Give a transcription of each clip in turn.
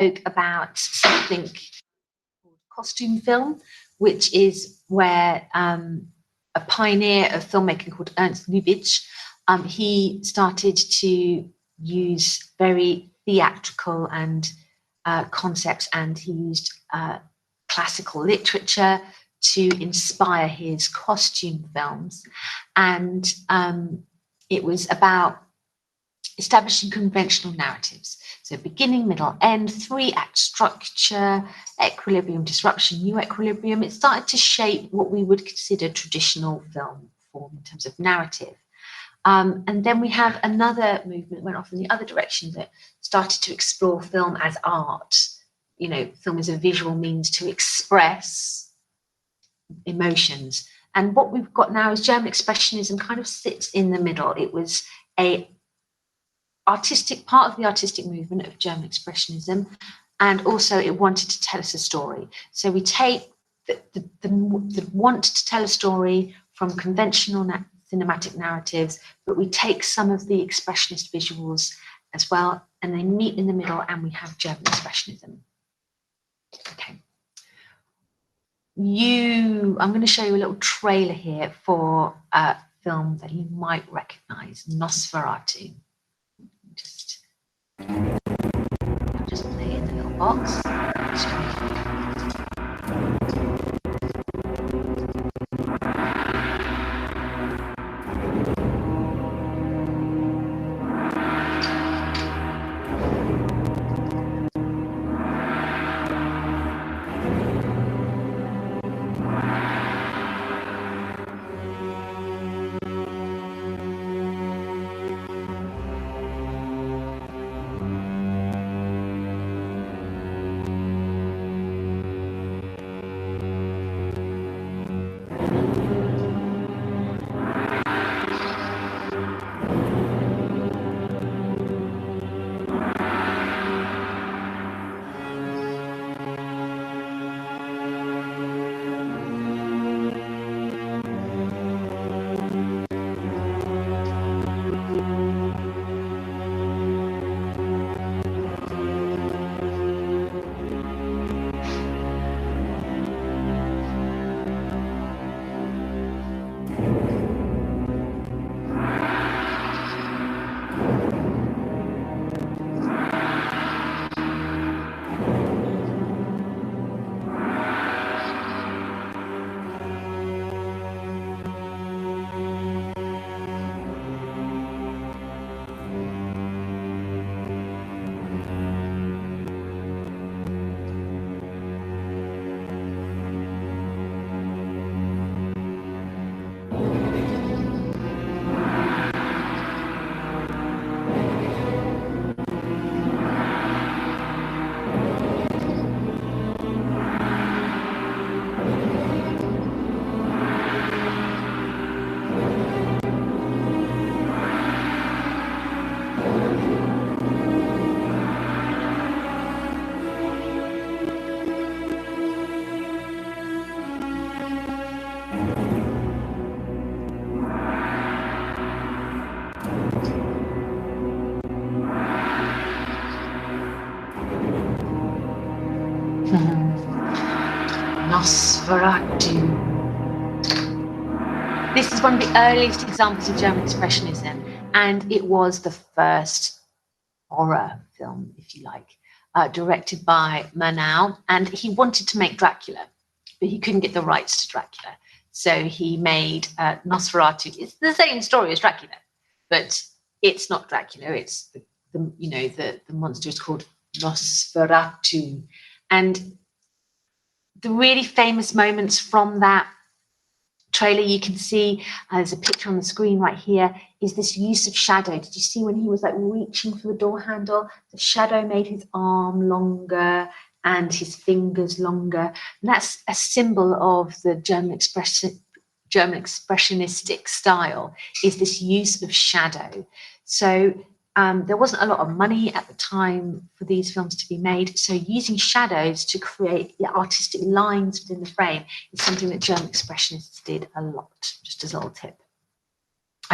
about something called costume film, which is where a pioneer of filmmaking called Ernst Lubitsch, he started to use very theatrical and concepts, and he used classical literature to inspire his costume films. And it was about establishing conventional narratives. So beginning, middle, end, 3-act structure, equilibrium, disruption, new equilibrium. It started to shape what we would consider traditional film form in terms of narrative. And then we have another movement went off in the other direction that started to explore film as art. You know, film as a visual means to express emotions. And what we've got now is German Expressionism kind of sits in the middle. It was a artistic part of the artistic movement of German Expressionism, and also it wanted to tell us a story. So we take the want to tell a story from conventional cinematic narratives, but we take some of the expressionist visuals as well, and they meet in the middle, and we have German Expressionism. Okay. I'm going to show you a little trailer here for a film that you might recognize, Nosferatu. Just play in the little box. Nosferatu. This is one of the earliest examples of German Expressionism, and it was the first horror film, if you like, directed by Murnau. And he wanted to make Dracula, but he couldn't get the rights to Dracula. So he made Nosferatu. It's the same story as Dracula, but it's not Dracula. It's the monster is called Nosferatu. And the really famous moments from that trailer, you can see there's a picture on the screen right here, is this use of shadow. Did you see when he was like reaching for the door handle? The shadow made his arm longer and his fingers longer. And that's a symbol of the German expressionistic style, is this use of shadow. So there wasn't a lot of money at the time for these films to be made, so using shadows to create the artistic lines within the frame is something that German Expressionists did a lot, just as a little tip.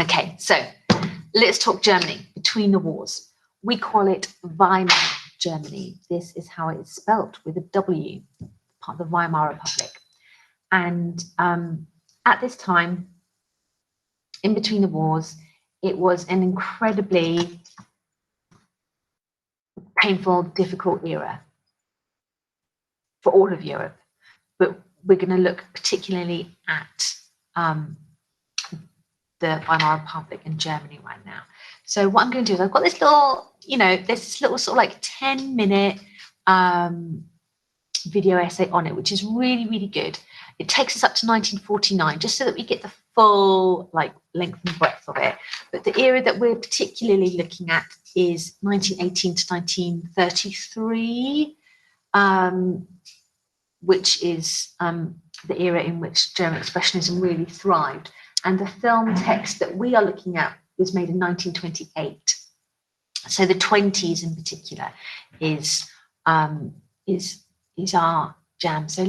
Okay, so let's talk Germany between the wars. We call it Weimar. Germany. This is how it's spelt, with a W, part of the Weimar Republic. And at this time, in between the wars, it was an incredibly painful, difficult era for all of Europe. But we're going to look particularly at the Weimar Republic and Germany right now. So what I'm going to do is I've got this little, there's this little sort of like 10-minute video essay on it, which is really, really good. It takes us up to 1949, just so that we get the full length and breadth of it. But the era that we're particularly looking at is 1918 to 1933, which is the era in which German Expressionism really thrived. And the film text that we are looking at was made in 1928. So the 20s in particular is our jam. So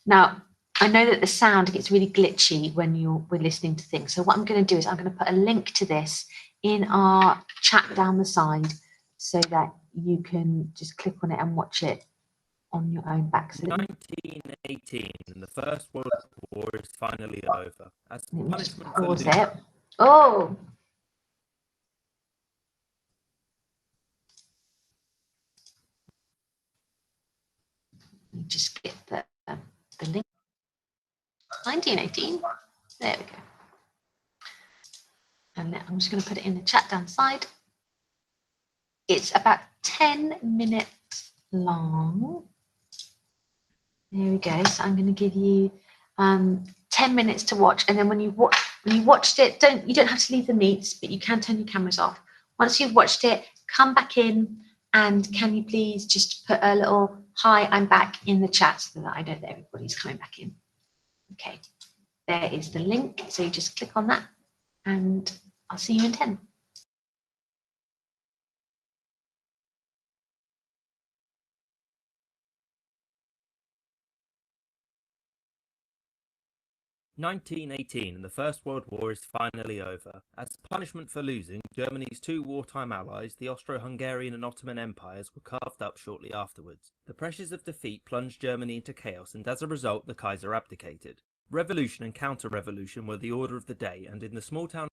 now I know that the sound gets really glitchy when we're listening to things. So what I'm going to do is I'm going to put a link to this in our chat down the side so that you can just click on it and watch it on your own back. So 1918, and the First World War is finally over. As punishment for pause it. Oh, let me just get the link. 1918. There we go. And I'm just going to put it in the chat down the side. It's about 10 minutes long. There we go. So I'm going to give you 10 minutes to watch, and then when you watched it, you don't have to leave the meets, but you can turn your cameras off. Once you've watched it, come back in, and can you please just put a little hi, I'm back in the chat so that I know that everybody's coming back in. Okay, there is the link. So you just click on that, and I'll see you in 10. "1918, and the First World War is finally over. As punishment for losing, Germany's two wartime allies, the Austro-Hungarian and Ottoman empires, were carved up shortly afterwards. The pressures of defeat plunged Germany into chaos, and as a result, the Kaiser abdicated. Revolution and counter-revolution were the order of the day, and in the small town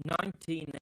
19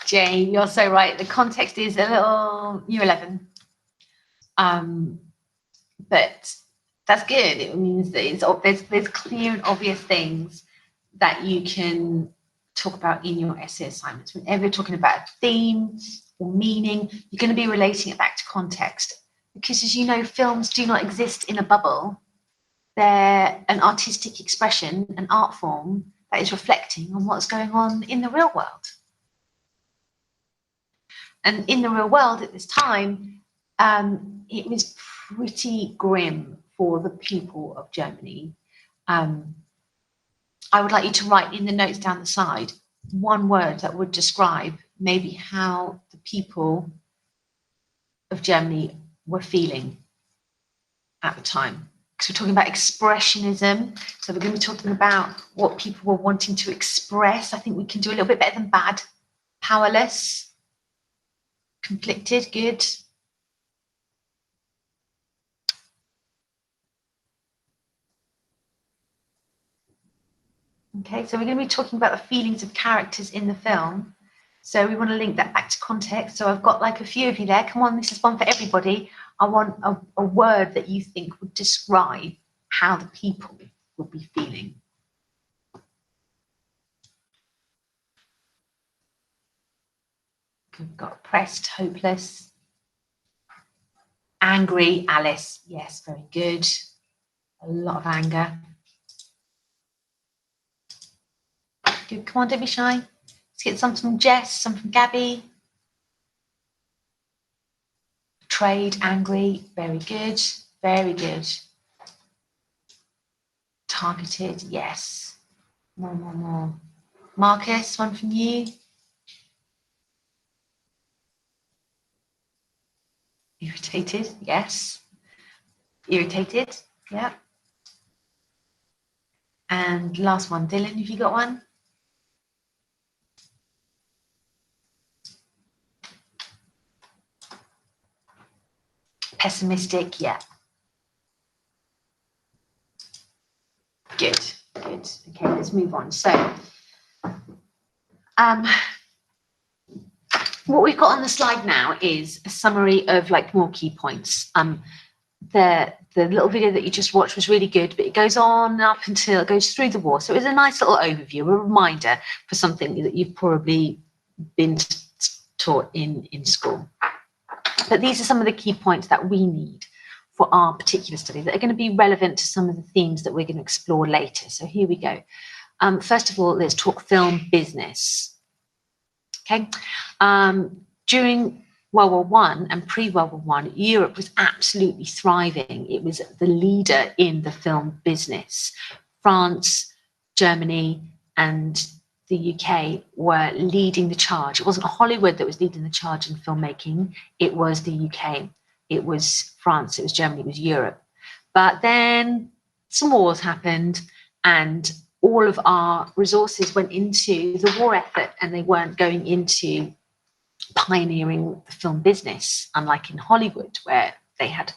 Jane, you're so right. The context is a little year 11. But that's good. It means that there's clear and obvious things that you can talk about in your essay assignments. Whenever you're talking about a theme or meaning, you're going to be relating it back to context. Because as you know, films do not exist in a bubble. They're an artistic expression, an art form that is reflecting on what's going on in the real world. And in the real world at this time, it was pretty grim for the people of Germany. I would like you to write in the notes down the side one word that would describe maybe how the people of Germany were feeling at the time. Because we're talking about expressionism. So we're going to be talking about what people were wanting to express. I think we can do a little bit better than bad. Powerless, conflicted, good. Okay, so we're going to be talking about the feelings of characters in the film. So we want to link that back to context. So I've got like a few of you there. Come on, this is one for everybody. I want a word that you think would describe how the people would be feeling. We've got oppressed, hopeless, angry, Alice. Yes, very good. A lot of anger. Good. Come on, don't be shy. Let's get some from Jess, some from Gabby. Betrayed, angry. Very good. Very good. Targeted. Yes. More. Marcus, one from you. Irritated. Yes. Irritated. Yeah. And last one, Dylan, have you got one? Pessimistic, yeah. Good. Okay, let's move on. So, what we've got on the slide now is a summary of like more key points. The little video that you just watched was really good, but it goes on up until it goes through the war. So it was a nice little overview, a reminder for something that you've probably been taught in school. But these are some of the key points that we need for our particular study that are going to be relevant to some of the themes that we're going to explore later. So here we go. First of all, let's talk film business. Okay. During World War I and pre-World War I, Europe was absolutely thriving. It was the leader in the film business. France, Germany, and the UK were leading the charge. It wasn't Hollywood that was leading the charge in filmmaking. It was the UK. It was France. It was Germany. It was Europe. But then some wars happened, and all of our resources went into the war effort, and they weren't going into pioneering the film business, unlike in Hollywood, where they had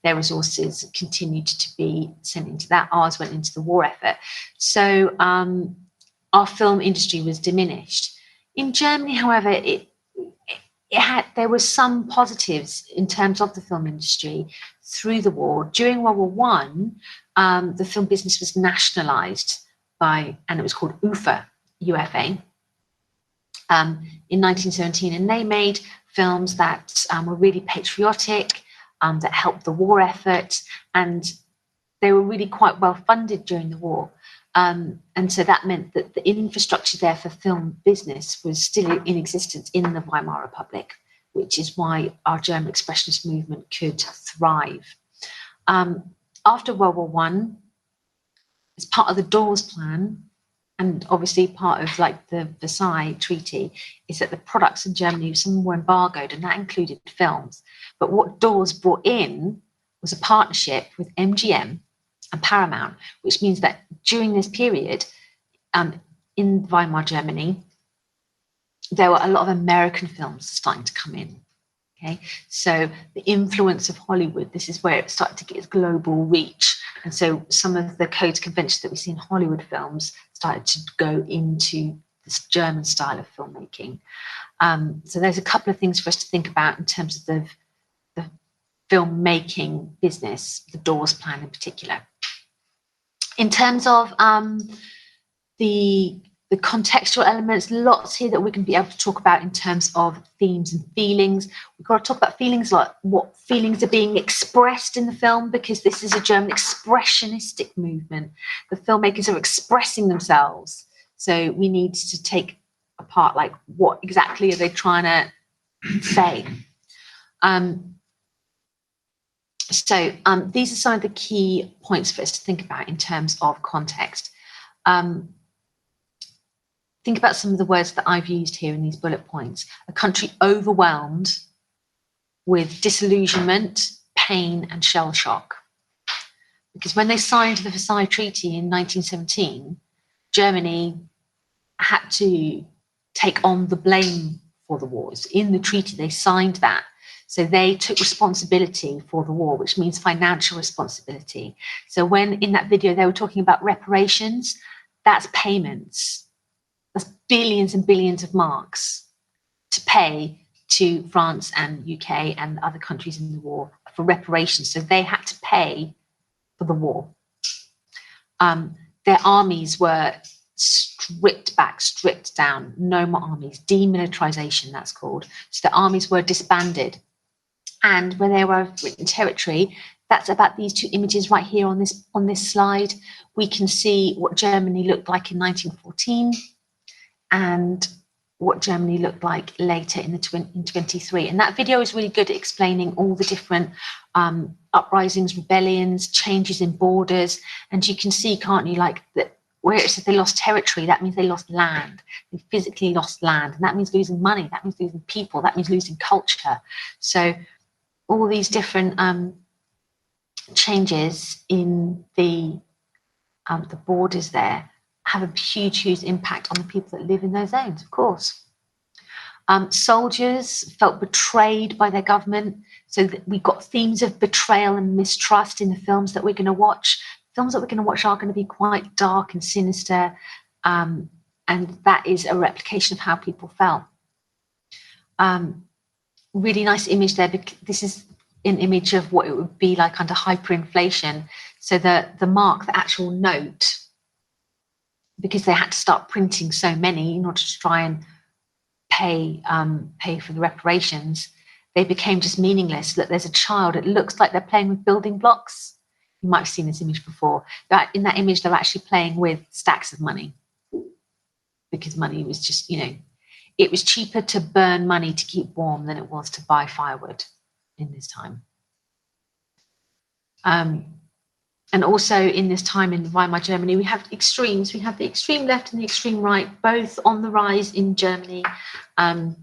their resources continued to be sent into that. Ours went into the war effort. So our film industry was diminished. In Germany, however, there were some positives in terms of the film industry through the war. During World War I, the film business was nationalized and it was called UFA, in 1917, and they made films that were really patriotic, that helped the war effort, and they were really quite well funded during the war. And so that meant that the infrastructure there for film business was still in existence in the Weimar Republic, which is why our German Expressionist movement could thrive. After World War I, as part of the Dawes Plan, and obviously part of like the Versailles Treaty, is that the products in Germany, some were embargoed, and that included films. But what Dawes brought in was a partnership with MGM and Paramount, which means that during this period in Weimar Germany, there were a lot of American films starting to come in. Okay, so the influence of Hollywood, this is where it started to get its global reach. And so some of the codes conventions that we see in Hollywood films started to go into this German style of filmmaking. So there's a couple of things for us to think about in terms of the filmmaking business, the Doors plan in particular. In terms of the contextual elements, lots here that we're going to be able to talk about in terms of themes and feelings. We've got to talk about feelings, like what feelings are being expressed in the film, because this is a German expressionistic movement. The filmmakers are expressing themselves. So we need to take apart, like, what exactly are they trying to say? These are some of the key points for us to think about in terms of context. Think about some of the words that I've used here in these bullet points. A country overwhelmed with disillusionment, pain, and shell shock. Because when they signed the Versailles Treaty in 1917, Germany had to take on the blame for the wars. In the treaty, they signed that. So they took responsibility for the war, which means financial responsibility. So when in that video they were talking about reparations, that's payments. That's billions and billions of marks to pay to France and UK and other countries in the war for reparations. So they had to pay for the war. Their armies were stripped back, stripped down, no more armies, demilitarization, that's called. So the armies were disbanded. And when they were in territory, that's about these two images right here on this slide. We can see what Germany looked like in 1914 and what Germany looked like later in 23. And that video is really good at explaining all the different uprisings, rebellions, changes in borders. And you can see, can't you, like that where it says they lost territory, that means they lost land. They physically lost land. And that means losing money. That means losing people. That means losing culture. So all these different changes in the borders there have a huge, huge impact on the people that live in those zones, of course. Soldiers felt betrayed by their government. So that we got themes of betrayal and mistrust in the films that we're going to watch. Films that we're going to watch are going to be quite dark and sinister. And that is a replication of how people felt. Really nice image there. This is an image of what it would be like under hyperinflation. So the mark, the actual note, because they had to start printing so many in order to try and pay for the reparations, they became just meaningless. That there's a child, it looks like they're playing with building blocks. You might have seen this image before. In that image, they're actually playing with stacks of money, because money was just, it was cheaper to burn money to keep warm than it was to buy firewood in this time. And also in this time in Weimar Germany, we have extremes. We have the extreme left and the extreme right, both on the rise in Germany, and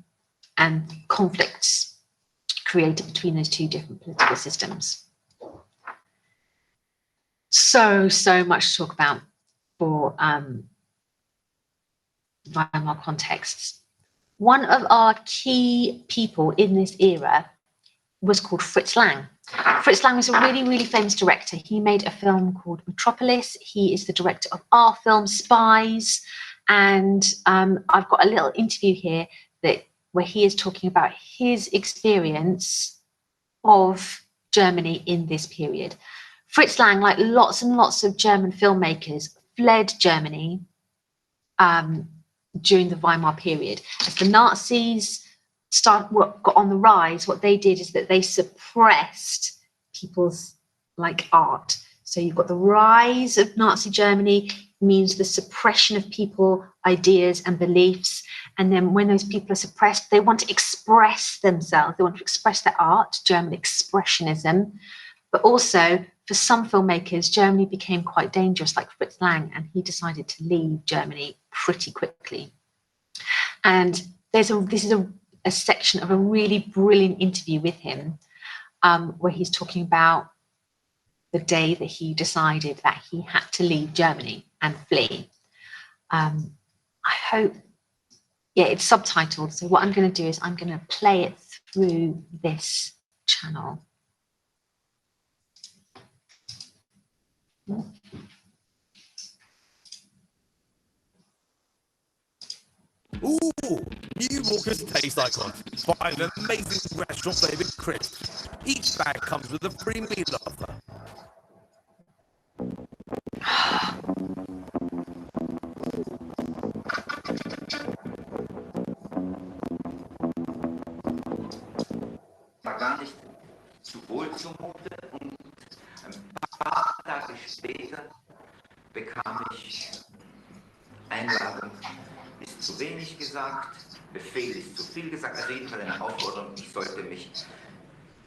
conflicts created between those two different political systems. So much to talk about for Weimar contexts. One of our key people in this era was called Fritz Lang. Fritz Lang was a really, really famous director. He made a film called Metropolis. He is the director of our film Spies. And I've got a little interview here where he is talking about his experience of Germany in this period. Fritz Lang, like lots and lots of German filmmakers, fled Germany during the Weimar period. As the Nazis got on the rise, what they did is that they suppressed people's art. So you've got the rise of Nazi Germany means the suppression of people, ideas and beliefs. And then when those people are suppressed, they want to express themselves. They want to express their art, German Expressionism. But also for some filmmakers, Germany became quite dangerous, like Fritz Lang, and he decided to leave Germany pretty quickly. And this is a section of a really brilliant interview with him, where he's talking about the day that he decided that he had to leave Germany and flee. I hope, it's subtitled. So what I'm going to do is I'm going to play it through this channel. Ooh, New Walkers taste icon. Find an amazing restaurant flavored crisp. Each bag comes with a free meal offer. War gar nicht zu wohl zumute und ein paar Tage später bekam ich Einladung, ist zu wenig gesagt, Befehl ist zu viel gesagt, auf jeden Fall eine Aufforderung, ich sollte mich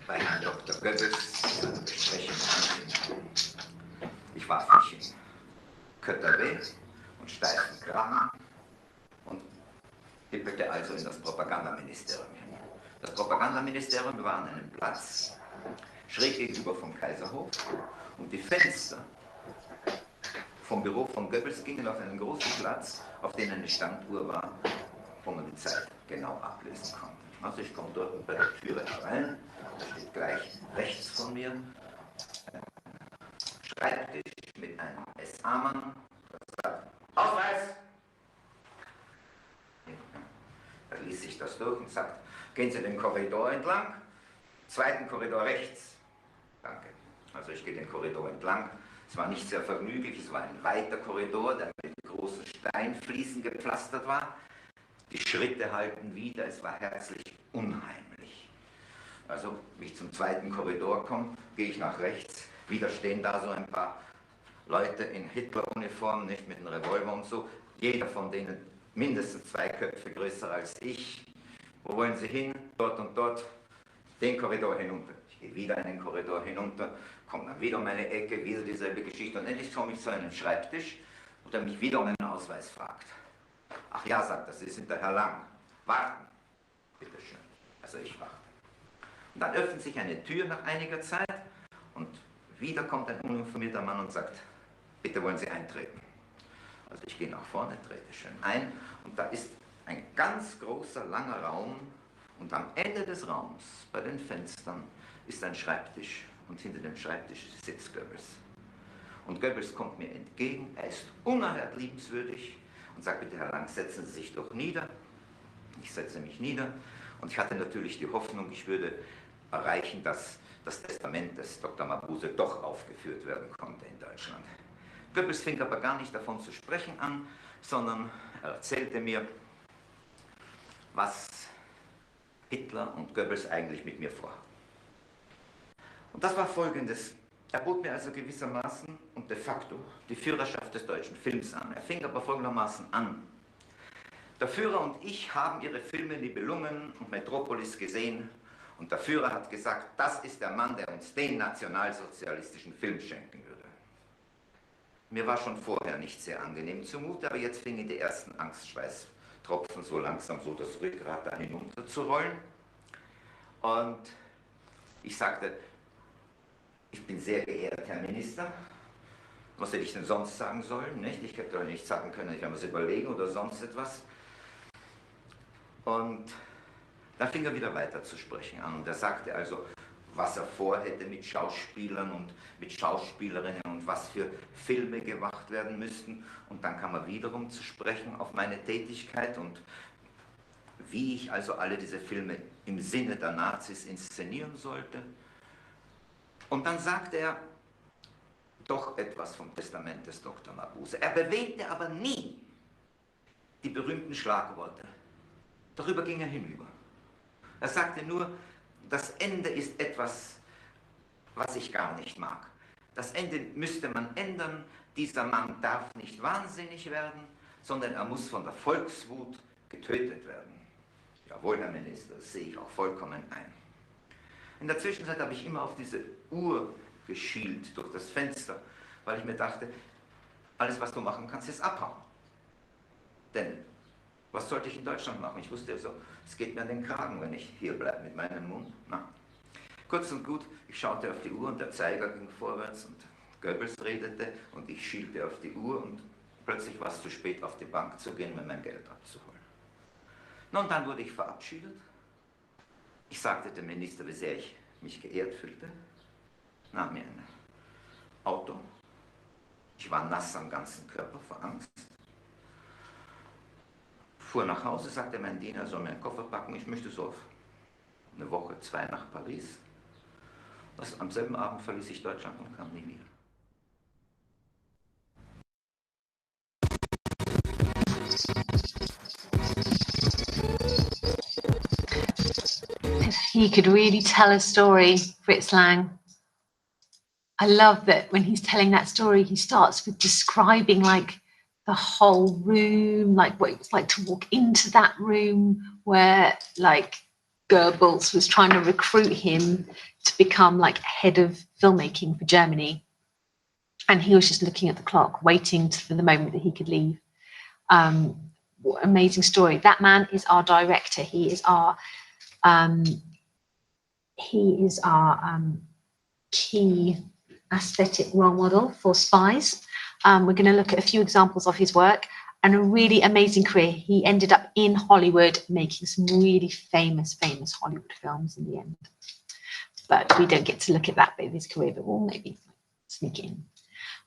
bei Herrn Dr. Goebbels zu einer Besprechung anfinden. Ich warf mich in Kötterweh und steifen Kragen und tippelte also in das Propagandaministerium hin. Das Propagandaministerium war an einem Platz, schräg gegenüber vom Kaiserhof, und die Fenster vom Büro von Goebbels gingen auf einen großen Platz, auf dem eine Standuhr war, wo man die Zeit genau ablesen konnte. Also ich komme dort bei der Türe herein, da steht gleich rechts von mir ein Schreibtisch mit einem SA-Mann, der sagt, Ausweis! Da ließ sich das durch und sagt, gehen Sie den Korridor entlang, zweiten Korridor rechts. Danke. Also ich gehe den Korridor entlang. Es war nicht sehr vergnüglich, es war ein weiter Korridor, der mit großen Steinfliesen gepflastert war. Die Schritte halten wieder, es war herzlich unheimlich. Also, wie ich zum zweiten Korridor komme, gehe ich nach rechts. Wieder stehen da so ein paar Leute in Hitler-Uniform, nicht mit einem Revolver und so. Jeder von denen mindestens 2 Köpfe größer als ich. Wo wollen Sie hin? Dort und dort. Den Korridor hinunter. Ich gehe wieder in den Korridor hinunter, komme dann wieder um eine Ecke, wieder dieselbe Geschichte. Und endlich komme ich zu einem Schreibtisch, wo er mich wieder um einen Ausweis fragt. Ach ja, sagt er, Sie sind der Herr Lang. Warten. Bitteschön. Also ich warte. Und dann öffnet sich eine Tür nach einiger Zeit und wieder kommt ein uninformierter Mann und sagt, bitte wollen Sie eintreten. Also ich gehe nach vorne, trete schön ein und da ist ein ganz großer, langer Raum und am Ende des Raums, bei den Fenstern, ist ein Schreibtisch und hinter dem Schreibtisch sitzt Goebbels. Und Goebbels kommt mir entgegen, er ist unerhört liebenswürdig und sagt, bitte Herr Lang, setzen Sie sich doch nieder. Ich setze mich nieder und ich hatte natürlich die Hoffnung, ich würde erreichen, dass das Testament des Dr. Mabuse doch aufgeführt werden konnte in Deutschland. Goebbels fing aber gar nicht davon zu sprechen an, sondern er erzählte mir, was Hitler und Goebbels eigentlich mit mir vorhaben. Und das war Folgendes. Er bot mir also gewissermaßen und de facto die Führerschaft des deutschen Films an. Er fing aber folgendermaßen an. Der Führer und ich haben ihre Filme Nibelungen und Metropolis gesehen und der Führer hat gesagt, das ist der Mann, der uns den nationalsozialistischen Film schenken würde. Mir war schon vorher nicht sehr angenehm zumute, aber jetzt fingen die ersten Angstschweißtropfen so langsam so das Rückgrat da hinunter zu rollen. Und ich sagte, ich bin sehr geehrt, Herr Minister. Was hätte ich denn sonst sagen sollen? Nicht? Ich hätte doch nicht sagen können, ich werde mir das überlegen oder sonst etwas. Und dann fing er wieder weiter zu sprechen an. Und er sagte also, was er vorhätte mit Schauspielern und mit Schauspielerinnen und was für Filme gemacht werden müssten. Und dann kam er wiederum zu sprechen auf meine Tätigkeit und wie ich also alle diese Filme im Sinne der Nazis inszenieren sollte. Und dann sagte er doch etwas vom Testament des Dr. Mabuse. Er bewegte aber nie die berühmten Schlagworte. Darüber ging er hinüber. Er sagte nur, das Ende ist etwas, was ich gar nicht mag. Das Ende müsste man ändern. Dieser Mann darf nicht wahnsinnig werden, sondern er muss von der Volkswut getötet werden. Jawohl, Herr Minister, das sehe ich auch vollkommen ein. In der Zwischenzeit habe ich immer auf diese Uhr geschielt durch das Fenster, weil ich mir dachte, alles, was du machen kannst, ist abhauen. Denn was sollte ich in Deutschland machen? Ich wusste ja so, es geht mir an den Kragen, wenn ich hier bleibe mit meinem Mund. Na. Kurz und gut, ich schaute auf die Uhr und der Zeiger ging vorwärts und Goebbels redete und ich schielte auf die Uhr und plötzlich war es zu spät, auf die Bank zu gehen, mir mein Geld abzuholen. Nun, dann wurde ich verabschiedet. Ich sagte dem Minister, wie sehr ich mich geehrt fühlte, nahm mir ein Auto. Ich war nass am ganzen Körper vor Angst. fuhr nach Hause, sagte mein Diener, soll mir einen Koffer packen, ich möchte so auf eine Woche, 2 nach Paris. Am selben Abend verließ ich Deutschland und kam nie wieder. He could really tell a story, Fritz Lang. I love that when he's telling that story, he starts with describing like the whole room, like what it was like to walk into that room where like Goebbels was trying to recruit him to become like head of filmmaking for Germany. And he was just looking at the clock, waiting for the moment that he could leave. What an amazing story. That man is our director. He is our key aesthetic role model for Spies. We're going to look at a few examples of his work and a really amazing career. He ended up in Hollywood making some really famous Hollywood films in the end. But we don't get to look at that bit of his career, but we'll maybe sneak it in.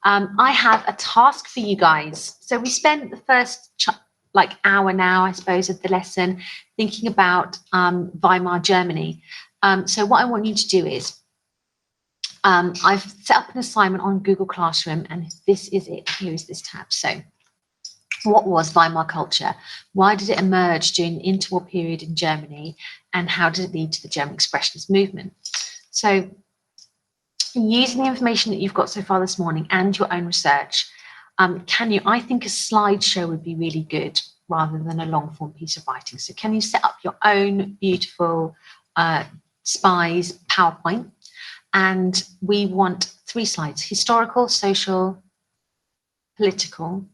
I have a task for you guys. So we spent the first hour now, I suppose, of the lesson thinking about Weimar Germany. So what I want you to do is I've set up an assignment on Google Classroom, and this is it. Here is this tab. So what was Weimar culture? Why did it emerge during the interwar period in Germany? And how did it lead to the German Expressionist movement? So using the information that you've got so far this morning and your own research, I think a slideshow would be really good rather than a long form piece of writing. So can you set up your own beautiful Spies PowerPoint? And we want 3 slides: historical, social, political.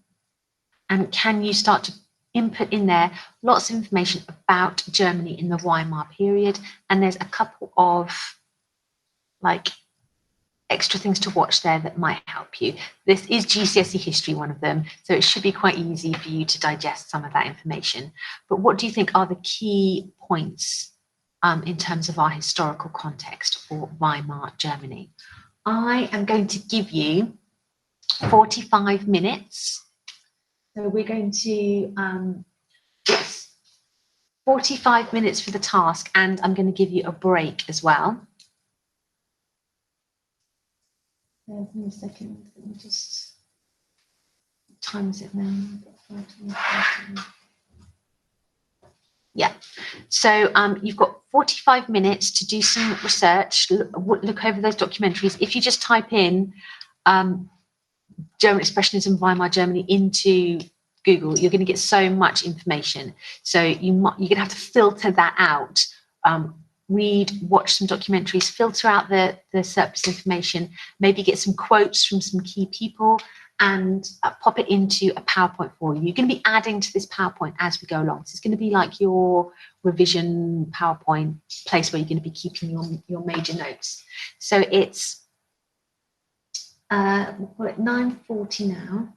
And can you start to input in there lots of information about Germany in the Weimar period? And there's a couple of extra things to watch there that might help you. This is GCSE history, one of them, so it should be quite easy for you to digest some of that information. But what do you think are the key points in terms of our historical context for Weimar Germany? I am going to give you 45 minutes. So we're going to, 45 minutes for the task, and I'm going to give you a break as well. Give me a second. Let me just. What time is it now? Yeah. So you've got 45 minutes to do some research, look over those documentaries. If you just type in German Expressionism, Weimar Germany into Google, you're going to get so much information. So you're going to have to filter that out. Read, watch some documentaries, filter out the surplus information, maybe get some quotes from some key people, and pop it into a PowerPoint for you. You're going to be adding to this PowerPoint as we go along. So it's going to be like your revision PowerPoint place where you're going to be keeping your major notes. So it's 9:40 now.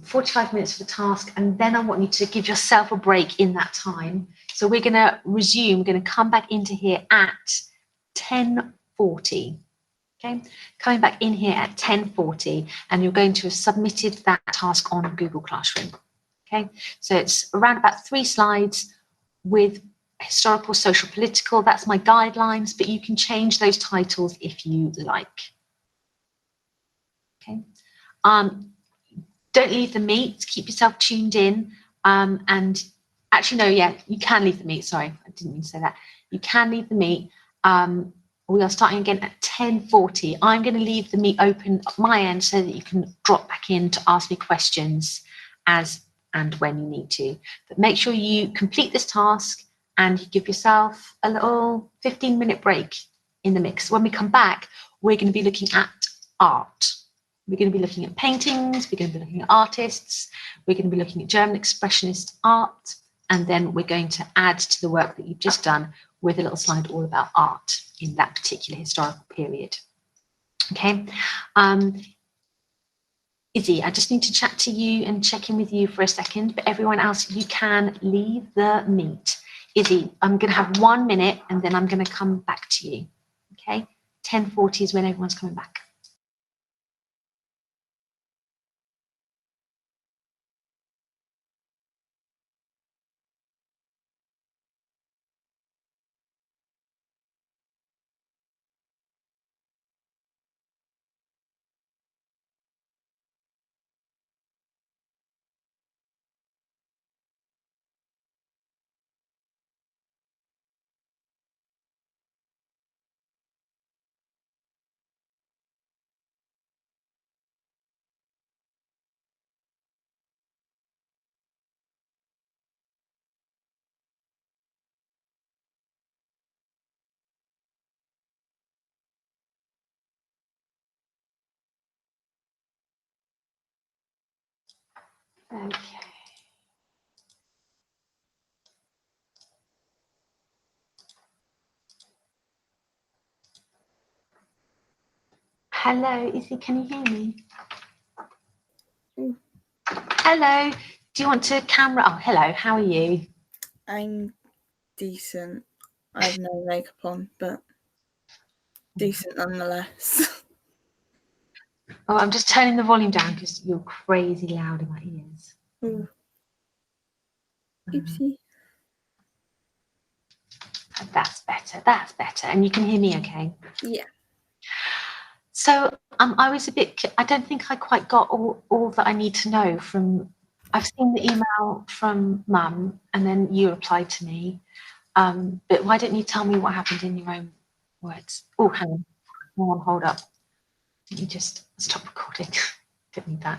45 minutes for the task, and then I want you to give yourself a break in that time. So we're going to resume, we're going to come back into here at 10:40. Okay, coming back in here at 10:40, and you're going to have submitted that task on Google Classroom. Okay, so it's around about 3 slides with historical, social, political. That's my guidelines, but you can change those titles if you like. Okay. Don't leave the meet, keep yourself tuned in. And actually, no, yeah, you can leave the meet. Sorry, I didn't mean to say that. You can leave the meet. We are starting again at 10:40. I'm going to leave the meet open at my end so that you can drop back in to ask me questions as and when you need to. But make sure you complete this task and you give yourself a little 15-minute break in the mix. When we come back, we're going to be looking at art. We're going to be looking at paintings, we're going to be looking at artists, we're going to be looking at German Expressionist art, and then we're going to add to the work that you've just done with a little slide all about art in that particular historical period. Okay. Izzy, I just need to chat to you and check in with you for a second, but everyone else, you can leave the meet. Izzy, I'm going to have 1 minute and then I'm going to come back to you. Okay. 10:40 is when everyone's coming back. Okay. Hello, Izzy, can you hear me? Mm. Hello, do you want to camera? Oh, hello, how are you? I'm decent. I have no makeup on, but decent nonetheless. Oh, I'm just turning the volume down because you're crazy loud in my ears. Ooh. Oopsie. That's better, that's better. And you can hear me okay? Yeah. So I was a bit, I don't think I quite got all that I need to know from, I've seen the email from Mum and then you replied to me. But why don't you tell me what happened in your own words? Oh, hang on, hold up. Let me just stop recording. Didn't need that.